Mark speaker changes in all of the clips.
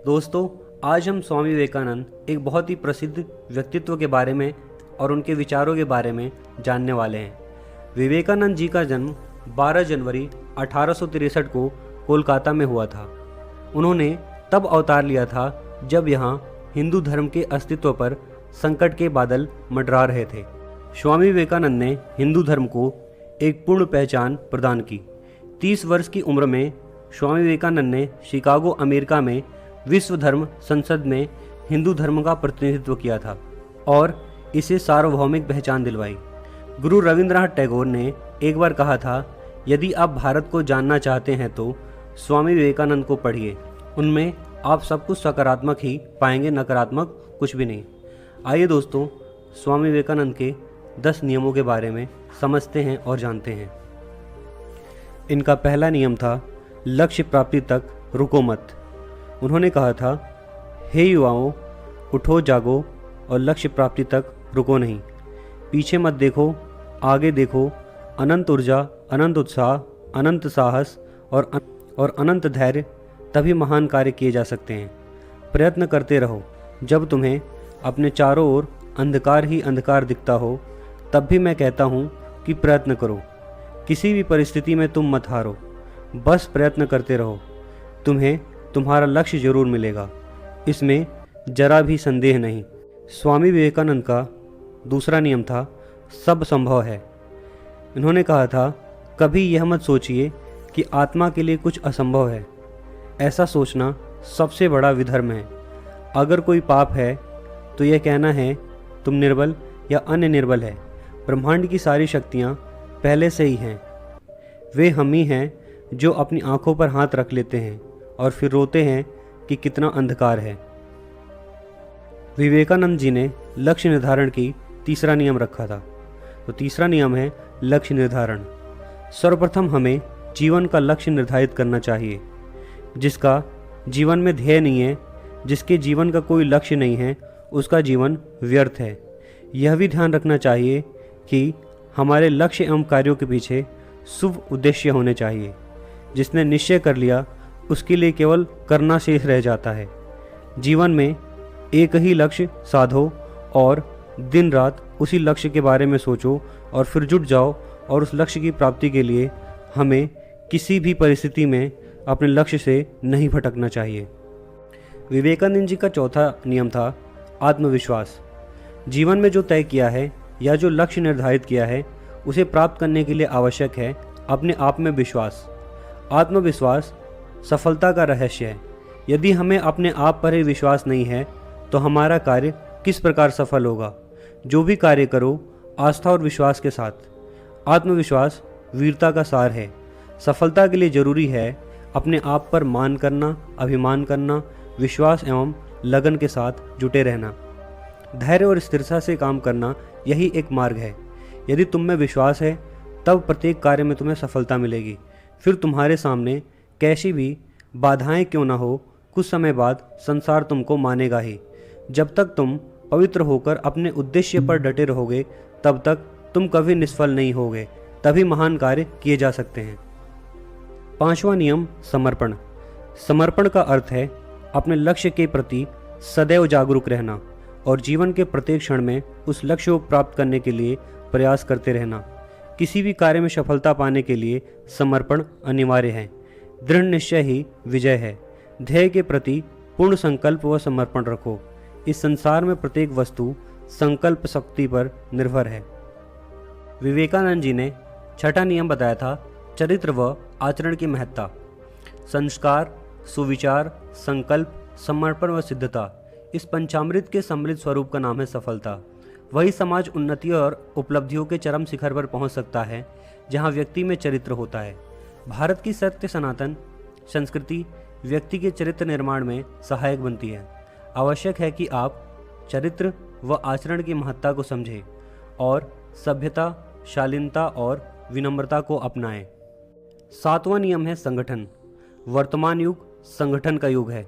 Speaker 1: दोस्तों, आज हम स्वामी विवेकानंद एक बहुत ही प्रसिद्ध व्यक्तित्व के बारे में और उनके विचारों के बारे में जानने वाले हैं। विवेकानंद जी का जन्म 12 जनवरी 1863 को कोलकाता में हुआ था। उन्होंने तब अवतार लिया था जब यहाँ हिंदू धर्म के अस्तित्व पर संकट के बादल मंडरा रहे थे। स्वामी विवेकानंद ने हिंदू धर्म को एक पूर्ण पहचान प्रदान की। 30 वर्ष की उम्र में स्वामी विवेकानंद ने शिकागो, अमेरिका में विश्व धर्म संसद में हिंदू धर्म का प्रतिनिधित्व किया था और इसे सार्वभौमिक पहचान दिलवाई। गुरु रविंद्रनाथ टैगोर ने एक बार कहा था, यदि आप भारत को जानना चाहते हैं तो स्वामी विवेकानंद को पढ़िए, उनमें आप सब कुछ सकारात्मक ही पाएंगे, नकारात्मक कुछ भी नहीं। आइए दोस्तों, स्वामी विवेकानंद के 10 नियमों के बारे में समझते हैं और जानते हैं। इनका पहला नियम था, लक्ष्य प्राप्ति तक रुको मत। उन्होंने कहा था, हे युवाओं, उठो, जागो और लक्ष्य प्राप्ति तक रुको नहीं। पीछे मत देखो, आगे देखो। अनंत ऊर्जा, अनंत उत्साह, अनंत साहस और अनंत धैर्य तभी महान कार्य किए जा सकते हैं। प्रयत्न करते रहो। जब तुम्हें अपने चारों ओर अंधकार ही अंधकार दिखता हो, तब भी मैं कहता हूँ कि प्रयत्न करो। किसी भी परिस्थिति में तुम मत हारो, बस प्रयत्न करते रहो। तुम्हें तुम्हारा लक्ष्य जरूर मिलेगा, इसमें जरा भी संदेह नहीं। स्वामी विवेकानंद का दूसरा नियम था, सब संभव है। इन्होंने कहा था, कभी यह मत सोचिए कि आत्मा के लिए कुछ असंभव है। ऐसा सोचना सबसे बड़ा विधर्म है। अगर कोई पाप है तो यह कहना है तुम निर्बल या अन्य निर्बल है। ब्रह्मांड की सारी शक्तियाँ पहले से ही हैं। वे हम ही हैं जो अपनी आंखों पर हाथ रख लेते हैं और फिर रोते हैं कि कितना अंधकार है। विवेकानंद जी ने लक्ष्य निर्धारण की तीसरा नियम रखा था। तो तीसरा नियम है लक्ष्य निर्धारण। सर्वप्रथम हमें जीवन का लक्ष्य निर्धारित करना चाहिए। जिसका जीवन में ध्येय नहीं है, जिसके जीवन का कोई लक्ष्य नहीं है, उसका जीवन व्यर्थ है। यह भी ध्यान रखना चाहिए कि हमारे लक्ष्य एवं कार्यों के पीछे शुभ उद्देश्य होने चाहिए। जिसने निश्चय कर लिया उसके लिए केवल करना शेष रह जाता है। जीवन में एक ही लक्ष्य साधो और दिन रात उसी लक्ष्य के बारे में सोचो और फिर जुट जाओ, और उस लक्ष्य की प्राप्ति के लिए हमें किसी भी परिस्थिति में अपने लक्ष्य से नहीं भटकना चाहिए। विवेकानंद जी का चौथा नियम था आत्मविश्वास। जीवन में जो तय किया है या जो लक्ष्य निर्धारित किया है, उसे प्राप्त करने के लिए आवश्यक है अपने आप में विश्वास। आत्मविश्वास सफलता का रहस्य है। यदि हमें अपने आप पर ही विश्वास नहीं है तो हमारा कार्य किस प्रकार सफल होगा। जो भी कार्य करो आस्था और विश्वास के साथ। आत्मविश्वास वीरता का सार है। सफलता के लिए जरूरी है अपने आप पर मान करना, अभिमान करना, विश्वास एवं लगन के साथ जुटे रहना। धैर्य और स्थिरता से काम करना, यही एक मार्ग है। यदि तुम में विश्वास है तब प्रत्येक कार्य में तुम्हें सफलता मिलेगी। फिर तुम्हारे सामने कैसी भी बाधाएं क्यों ना हो, कुछ समय बाद संसार तुमको मानेगा ही। जब तक तुम पवित्र होकर अपने उद्देश्य पर डटे रहोगे, तब तक तुम कभी निष्फल नहीं होगे। तभी महान कार्य किए जा सकते हैं। पांचवा नियम समर्पण। समर्पण का अर्थ है अपने लक्ष्य के प्रति सदैव जागरूक रहना और जीवन के प्रत्येक क्षण में उस लक्ष्य को प्राप्त करने के लिए प्रयास करते रहना। किसी भी कार्य में सफलता पाने के लिए समर्पण अनिवार्य है। दृढ़ निश्चय ही विजय है। ध्येय के प्रति पूर्ण संकल्प व समर्पण रखो। इस संसार में प्रत्येक वस्तु संकल्प शक्ति पर निर्भर है। विवेकानंद जी ने छठा नियम बताया था, चरित्र व आचरण की महत्ता। संस्कार, सुविचार, संकल्प, समर्पण व सिद्धता, इस पंचामृत के सम्मिलित स्वरूप का नाम है सफलता। वही समाज उन्नति और उपलब्धियों के चरम शिखर पर पहुंच सकता है जहां व्यक्ति में चरित्र होता है। भारत की सत्य सनातन संस्कृति व्यक्ति के चरित्र निर्माण में सहायक बनती है। आवश्यक है कि आप चरित्र व आचरण की महत्ता को समझें और सभ्यता, शालीनता और विनम्रता को अपनाएं। सातवां नियम है संगठन। वर्तमान युग संगठन का युग है।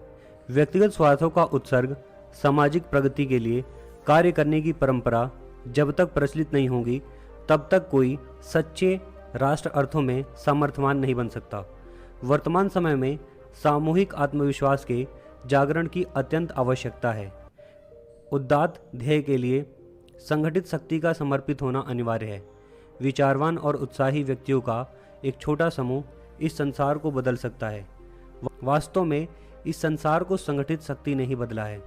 Speaker 1: व्यक्तिगत स्वार्थों का उत्सर्ग सामाजिक प्रगति के लिए कार्य करने की परंपरा जब तक प्रचलित नहीं होगी, तब तक कोई सच्चे राष्ट्र अर्थों में सामर्थ्यवान नहीं बन सकता। वर्तमान समय में सामूहिक आत्मविश्वास के जागरण की अत्यंत आवश्यकता है। उदात्त ध्येय के लिए संगठित शक्ति का समर्पित होना अनिवार्य है। विचारवान और उत्साही व्यक्तियों का एक छोटा समूह इस संसार को बदल सकता है। वास्तव में इस संसार को संगठित शक्ति ने ही बदला है।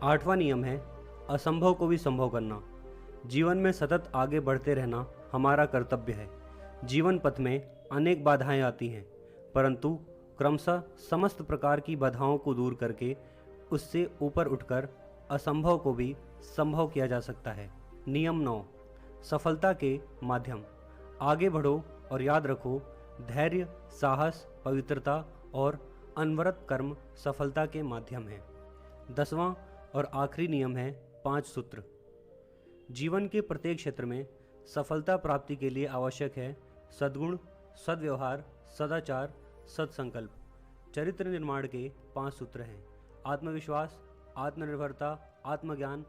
Speaker 1: 8वां नियम है असंभव को भी संभव करना। जीवन में सतत आगे बढ़ते रहना हमारा कर्तव्य है। जीवन पथ में अनेक बाधाएं आती हैं, परंतु क्रमशः समस्त प्रकार की बाधाओं को दूर करके उससे ऊपर उठकर असंभव को भी संभव किया जा सकता है। नियम 9, सफलता के माध्यम। आगे बढ़ो और याद रखो, धैर्य, साहस, पवित्रता और अनवरत कर्म सफलता के माध्यम हैं। 10वां और आखिरी नियम है 5 सूत्र। जीवन के प्रत्येक क्षेत्र में सफलता प्राप्ति के लिए आवश्यक है सद्गुण, सद्व्यवहार, सदाचार, सत्संकल्प। चरित्र निर्माण के 5 सूत्र हैं: आत्मविश्वास, आत्मनिर्भरता, आत्मज्ञान,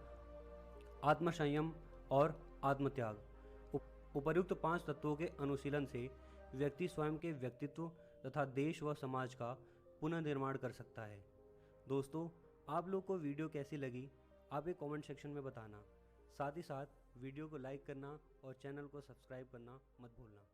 Speaker 1: आत्मसंयम और आत्मत्याग। उपर्युक्त 5 तत्वों के अनुशीलन से व्यक्ति स्वयं के व्यक्तित्व तथा देश व समाज का पुनर्निर्माण कर सकता है। दोस्तों, आप लोग को वीडियो कैसी लगी आप एक कमेंट सेक्शन में बताना। साथ ही साथ वीडियो को लाइक करना और चैनल को सब्सक्राइब करना मत भूलना।